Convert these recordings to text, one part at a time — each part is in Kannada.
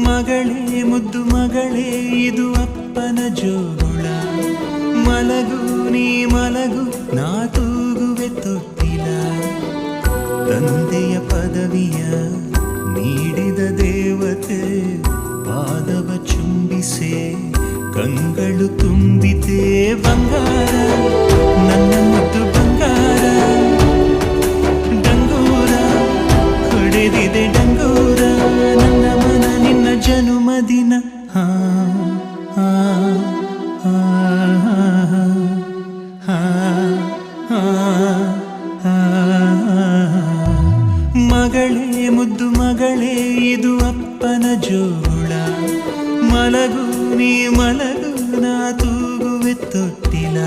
ಮಗಳೇ ಮುದ್ದು ಮಗಳೇ ಇದು ಅಪ್ಪನ ಜೋಗುಳ, ಮಲಗು ನೀ ಮಲಗು ನಾ ತೂಗುವೆ ತೊಟ್ಟಿಲ. ತಂದೆಯ ಪದವಿಯ ನೀಡಿದ ದೇವತೆ ಪಾದವ ಚುಂಬಿಸೆ ಕಂಗಳು ತುಂಬಿತೆ ಬಂಗಾರ ನನ್ನ ಮುದ್ದು ಬಂಗಾರ. ಡಂಗೂರ ಹೊಡೆದಿದೆ ಡಂಗೂರ ನನ್ನ ಮನ ನಿನ್ನ ಜನುಮದಿನ. ಹಾ ಹಾ ಹಾ ಹಾ ಹಾ. ಮಗಳೇ ಮುದ್ದು ಮಗಳೇ ಇದು ಅಪ್ಪನ ಜೋಳ, ಮಲಗು ನೀ ಮಲಗು ನಾ ತೂಗುವೆ ತೊಟ್ಟಿಲ.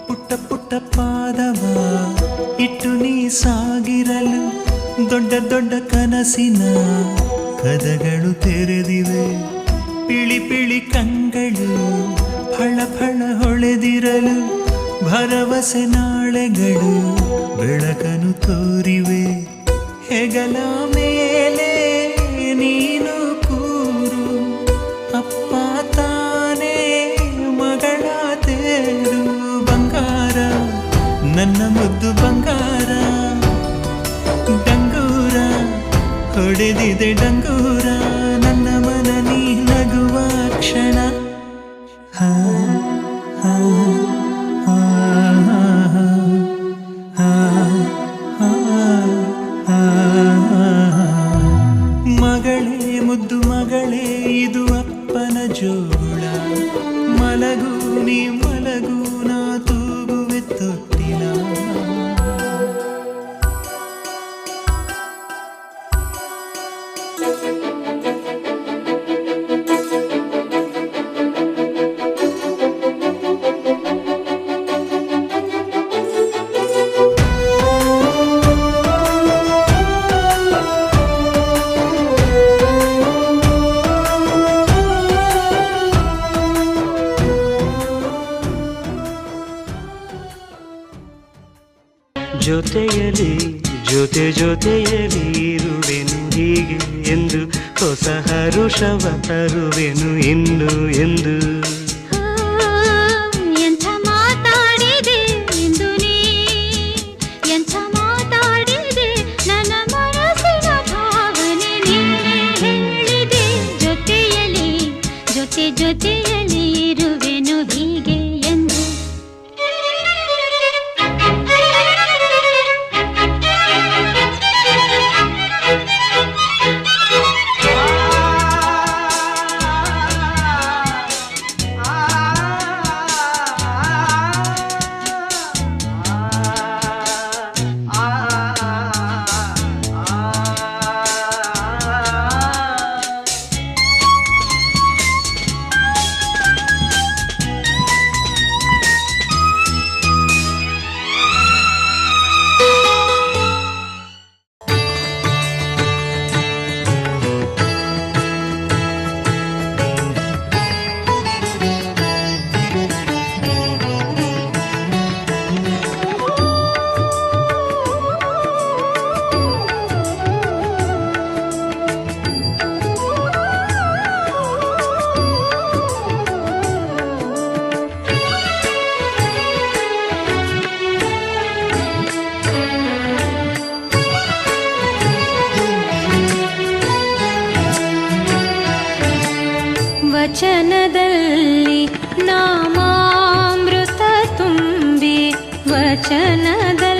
ಪುಟ್ಟ ಪುಟ್ಟ ಪಾದವ ಇಟ್ಟು ನೀ ಸಾಗಿರಲು ದೊಡ್ಡ ದೊಡ್ಡ ಕನಸಿನ ಕದಗಳು ತೆರೆದಿವೆ. ಪಿಳಿ ಪಿಳಿ ಕಂಗಳು ಫಳ ಫಳ ಹೊಳೆದಿರಲು ಭರವಸೆ ನಾಳೆಗಳು ಬೆಳಕನ್ನು ತೋರಿವೆ. ಹೆಗಲ ಮೇಲೆ ನೀನು ಕೂರು ಅಪ್ಪ ತಾನೇ ಮಗಳ ತೇರು. ನನ್ನ ಮುದ್ದು ಬಂಗಾರ ಡಂಗೂರ ಹೊಡೆದಿದೆ ಡಂಗೂರ ನನ್ನ ಮನ ನೀ ನಗುವ ಕ್ಷಣ. ಹಾ ಹಾ ಹಾ ಹಾ ಹಾ. ಮಗಳೇ ಮುದ್ದು ಮಗಳೇ ಇದು ಅಪ್ಪನ ಜೋಳ, ಮಲಗು ನೀ ಮಲಗು ನಾ ತೂಗುವೆ ತೊಟ್ಟಿಲ. ಜೊತೆಯಲಿ ಜೊತೆ ಜೊತೆಯಲಿ ಇರುವೆನು ಹೀಗೆ ಎಂದು, ಹೊಸ ಹರುಷವ ತರುವೆನು ಇನ್ನು ಎಂದು. ಎಂಥ ಮಾತಾಡಿದೆ ಎಂದು ನೀ, ಎಂಥ ಮಾತಾಡಿದೆ ನನ್ನ ಮನಸ್ಸಿನ ಭಾವನೆ ನೀನೇ ಹೇಳಿದೆ. ಜೊತೆಯಲಿ ಜೊತೆ ಜೊತೆಯಲಿ ಇರುವೆನು ಹೀಗೆ ಎಂದು. ವಚನದ